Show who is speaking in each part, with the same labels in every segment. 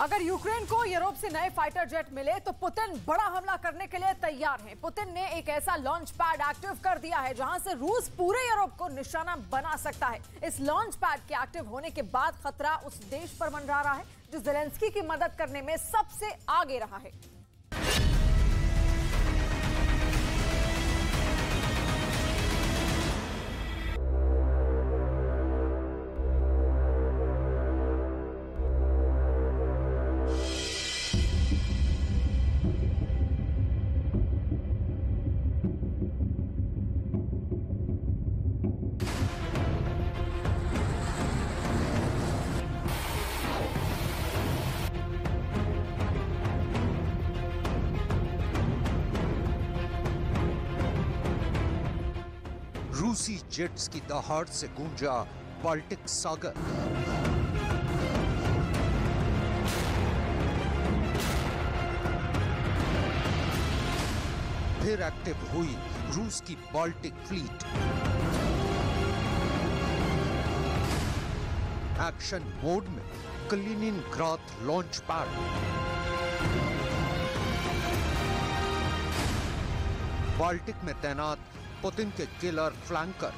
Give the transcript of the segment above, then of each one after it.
Speaker 1: अगर यूक्रेन को यूरोप से नए फाइटर जेट मिले तो पुतिन बड़ा हमला करने के लिए तैयार हैं। पुतिन ने एक ऐसा लॉन्च पैड एक्टिव कर दिया है जहां से रूस पूरे यूरोप को निशाना बना सकता है। इस लॉन्च पैड के एक्टिव होने के बाद खतरा उस देश पर मंडरा रहा है जो ज़ेलेंस्की की मदद करने में सबसे आगे रहा है।
Speaker 2: रूसी जेट्स की दहाड़ से गूंजा बाल्टिक सागर। फिर एक्टिव हुई रूस की बाल्टिक फ्लीट। एक्शन मोड में कलिनिनग्राद लॉन्च पैड। बाल्टिक में तैनात पुतिन के किलर फ्लैंकर।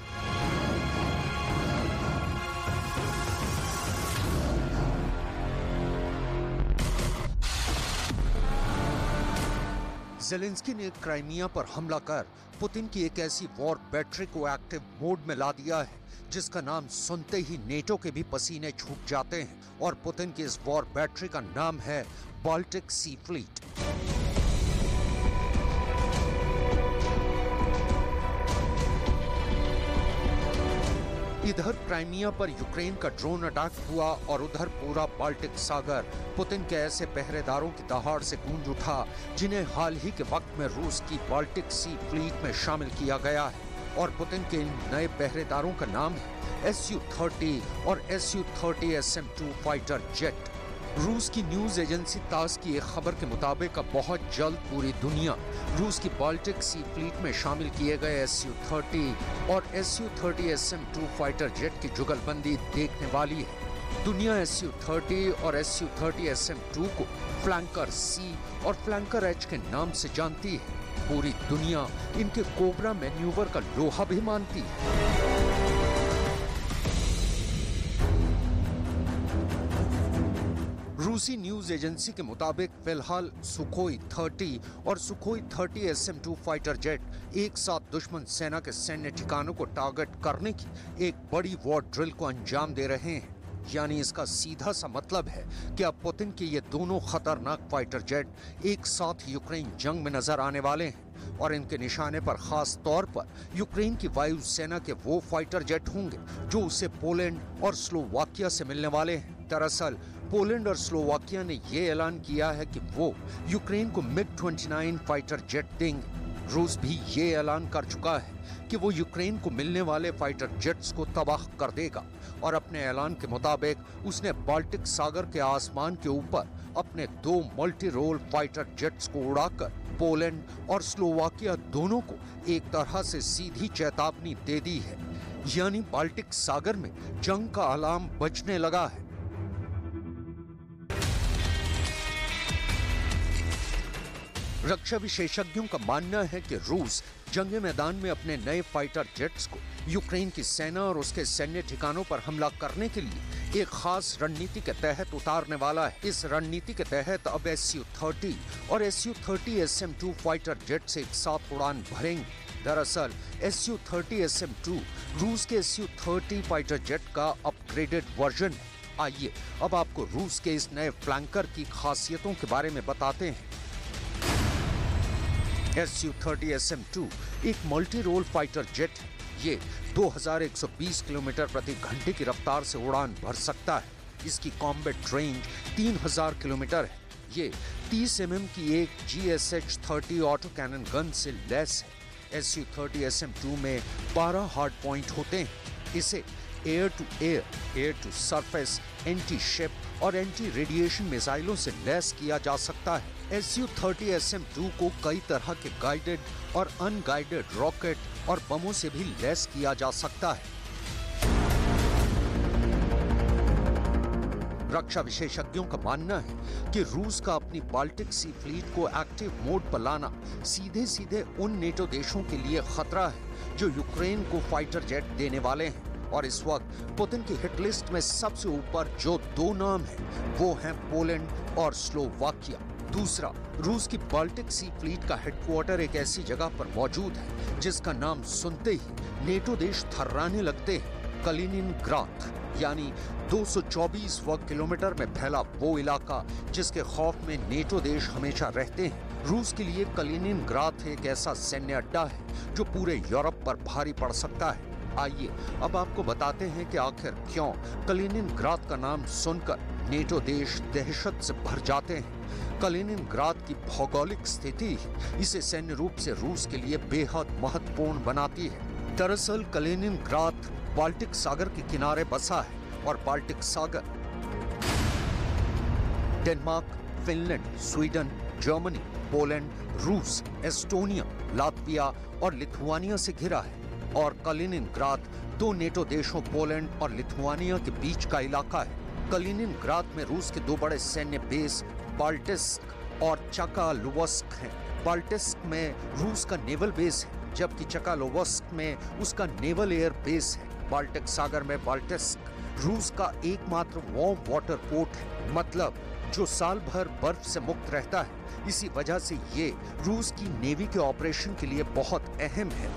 Speaker 2: ज़ेलेंस्की ने क्राइमिया पर हमला कर पुतिन की एक ऐसी वॉर बैटरी को एक्टिव मोड में ला दिया है जिसका नाम सुनते ही नेटो के भी पसीने छूट जाते हैं, और पुतिन की इस वॉर बैटरी का नाम है बाल्टिक सी फ्लीट। इधर क्राइमिया पर यूक्रेन का ड्रोन अटैक हुआ और उधर पूरा बाल्टिक सागर पुतिन के ऐसे पहरेदारों की दहाड़ से गूंज उठा जिन्हें हाल ही के वक्त में रूस की बाल्टिक सी फ्लीट में शामिल किया गया है। और पुतिन के इन नए पहरेदारों का नाम है Su-30 और Su-30 SM-2 फाइटर जेट। रूस की न्यूज एजेंसी तास की एक खबर के मुताबिक अब बहुत जल्द पूरी दुनिया रूस की बाल्टिक सी फ्लीट में शामिल किए गए Su-30 और Su-30 SM-2 फाइटर जेट की जुगलबंदी देखने वाली है। दुनिया Su-30 और Su-30 SM-2 को फ्लैंकर सी और फ्लैंकर एच के नाम से जानती है। पूरी दुनिया इनके कोबरा मैन्यूवर का लोहा भी मानती है। रूसी न्यूज एजेंसी के मुताबिक फिलहाल सुखोई 30 और सुखोई 30 SM-2 फाइटर जेट एक साथ दुश्मन सेना के सैन्य ठिकानों को टारगेट करने की एक बड़ी वॉर ड्रिल को अंजाम दे रहे हैं। यानी इसका सीधा सा मतलब है कि अब पुतिन के ये दोनों खतरनाक फाइटर जेट एक साथ यूक्रेन जंग में नजर आने वाले हैं, और इनके निशाने पर खास तौर पर यूक्रेन की वायु सेना के वो फाइटर जेट होंगे जो उसे पोलैंड और स्लोवाकिया से मिलने वाले हैं। दरअसल पोलैंड और स्लोवाकिया ने ये ऐलान किया है कि वो यूक्रेन को MiG-29 फाइटर जेट देंगे। रूस भी ये ऐलान कर चुका है कि वो यूक्रेन को मिलने वाले फाइटर जेट्स को तबाह कर देगा, और अपने ऐलान के मुताबिक उसने बाल्टिक सागर के आसमान के ऊपर अपने 2 मल्टी रोल फाइटर जेट्स को उड़ाकर पोलैंड और स्लोवाकिया दोनों को एक तरह से सीधी चेतावनी दे दी है। यानी बाल्टिक सागर में जंग का अलार्म बजने लगा है। रक्षा विशेषज्ञों का मानना है कि रूस जंग मैदान में अपने नए फाइटर जेट्स को यूक्रेन की सेना और उसके सैन्य ठिकानों पर हमला करने के लिए एक खास रणनीति के तहत उतारने वाला है। इस रणनीति के तहत अब Su-30 और Su-30 SM-2 फाइटर जेट से एक साथ उड़ान भरेंगे। दरअसल Su-30 SM-2 रूस के Su-30 फाइटर जेट का अपग्रेडेड वर्जन है। आइए अब आपको रूस के इस नए फ्लैंकर की खासियतों के बारे में बताते हैं। Su-30 SM-2 एक मल्टी रोल फाइटर जेट है। ये 2120 किलोमीटर प्रति घंटे की रफ्तार से उड़ान भर सकता है। इसकी कॉम्बैट रेंज 3000 किलोमीटर है। ये 30 mm की एक GSH-30 ऑटो कैनन गन से लैस है। Su-30 SM-2 में 12 हार्ड पॉइंट होते हैं। इसे air to air, air to surface, anti ship और एंटी रेडिएशन मिसाइलों से लैस किया जा सकता है। Su-30 SM-2 को कई तरह के गाइडेड और अनगाइडेड रॉकेट और बमों से भी लैस किया जा सकता है। रक्षा विशेषज्ञों का मानना है कि रूस का अपनी बाल्टिक सी फ्लीट को एक्टिव मोड पर लाना सीधे सीधे उन नेटो देशों के लिए खतरा है जो यूक्रेन को फाइटर जेट देने वाले हैं। और इस वक्त पुतिन की हिट लिस्ट में सबसे ऊपर जो दो नाम हैं वो हैं पोलैंड और स्लोवाकिया। दूसरा, रूस की बाल्टिक सी फ्लीट का हेडक्वार्टर एक ऐसी जगह पर मौजूद है जिसका नाम सुनते ही नेटो देश थर्राने लगते हैं। कलिनिनग्राद, यानी 224 वर्ग किलोमीटर में फैला वो इलाका जिसके खौफ में नेटो देश हमेशा रहते हैं। रूस के लिए कलिनिनग्राद एक ऐसा सैन्य अड्डा है जो पूरे यूरोप पर भारी पड़ सकता है। आइए अब आपको बताते हैं कि आखिर क्यों कलिनिनग्राद का नाम सुनकर नेटो देश दहशत से भर जाते हैं। कलिनिनग्राद की भौगोलिक स्थिति इसे सैन्य रूप से रूस के लिए बेहद महत्वपूर्ण बनाती है। दरअसल कलिनिनग्राद बाल्टिक सागर के किनारे बसा है और बाल्टिक सागर Denmark, Finland, Sweden, Germany, Poland, रूस, एस्टोनिया, लातविया और लिथुआनिया से घिरा है। और कलिनिनग्राद दो नेटो देशों पोलैंड और लिथुआनिया के बीच का इलाका है। कलिनिनग्राद में रूस के दो बड़े सैन्य बेस बाल्टिस्क और चकालोवस्क हैं। बाल्टिस्क में रूस का नेवल बेस है जबकि चकालोवस्क में उसका नेवल एयर बेस है। बाल्टिक सागर में बाल्टिस्क रूस का एकमात्र वार्म वाटर पोर्ट है, मतलब जो साल भर बर्फ से मुक्त रहता है। इसी वजह से ये रूस की नेवी के ऑपरेशन के लिए बहुत अहम है।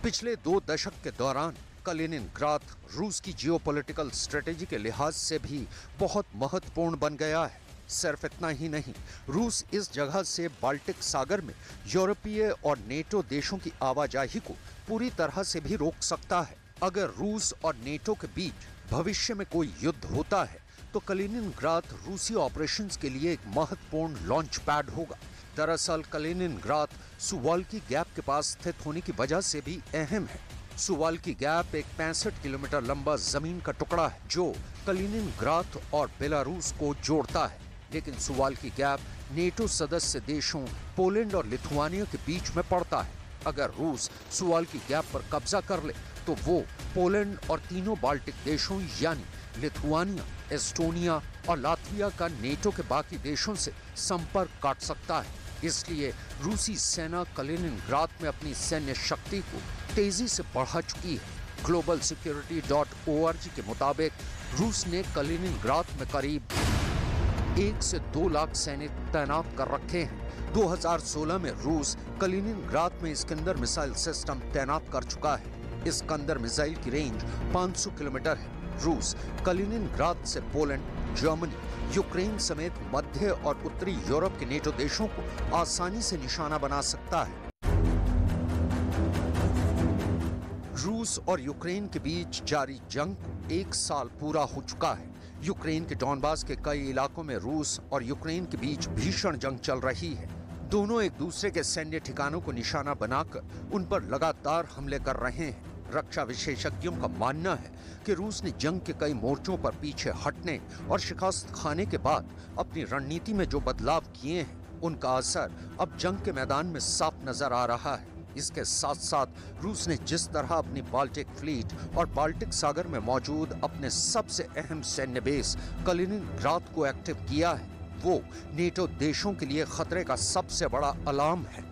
Speaker 2: पिछले 2 दशक के दौरान कलिनिनग्राद रूस की जियोपॉलिटिकल स्ट्रेटेजी के लिहाज से भी बहुत महत्वपूर्ण बन गया है। सिर्फ इतना ही नहीं, रूस इस जगह से बाल्टिक सागर में यूरोपीय और नेटो देशों की आवाजाही को पूरी तरह से भी रोक सकता है। अगर रूस और नेटो के बीच भविष्य में कोई युद्ध होता है तो कलिनिनग्राद रूसी ऑपरेशंस के लिए एक महत्वपूर्ण लॉन्च पैड होगा। दरअसल कलिनिनग्राद सुवाल्की गैप के पास स्थित होने की वजह से भी अहम है। सुवाल्की गैप एक 65 किलोमीटर लंबा जमीन का टुकड़ा है जो कलिनिनग्राद और बेलारूस को जोड़ता है। लेकिन सुवाल्की गैप नेटो सदस्य देशों पोलैंड और लिथुआनिया के बीच में पड़ता है। अगर रूस सुवाल्की गैप पर कब्जा कर ले तो वो पोलैंड और तीनों बाल्टिक देशों यानी लिथुआनिया, एस्टोनिया और लातविया का नेटो के बाकी देशों से संपर्क काट सकता है। इसलिए रूसी सेना कलिनिनग्राद में अपनी सैन्य शक्ति को तेजी से बढ़ा चुकी है। globalsecurity.org के मुताबिक रूस ने कलिनिनग्राद में करीब 1 से 2 लाख सैनिक तैनात कर रखे हैं। 2016 में रूस कलिनिनग्राद में इस्कंदर मिसाइल सिस्टम तैनात कर चुका है। इस्कंदर मिसाइल की रेंज 500 किलोमीटर है। रूस कलिनिनग्राद से पोलैंड, जर्मनी, यूक्रेन समेत मध्य और उत्तरी यूरोप के नेटो देशों को आसानी से निशाना बना सकता है। रूस और यूक्रेन के बीच जारी जंग को 1 साल पूरा हो चुका है। यूक्रेन के डॉनबास के कई इलाकों में रूस और यूक्रेन के बीच भीषण जंग चल रही है। दोनों एक दूसरे के सैन्य ठिकानों को निशाना बनाकर उन पर लगातार हमले कर रहे हैं। रक्षा विशेषज्ञों का मानना है कि रूस ने जंग के कई मोर्चों पर पीछे हटने और शिकस्त खाने के बाद अपनी रणनीति में जो बदलाव किए हैं उनका असर अब जंग के मैदान में साफ नजर आ रहा है। इसके साथ साथ रूस ने जिस तरह अपनी बाल्टिक फ्लीट और बाल्टिक सागर में मौजूद अपने सबसे अहम सैन्य बेस कलिनिनग्राद को एक्टिव किया है वो नेटो देशों के लिए खतरे का सबसे बड़ा अलार्म है।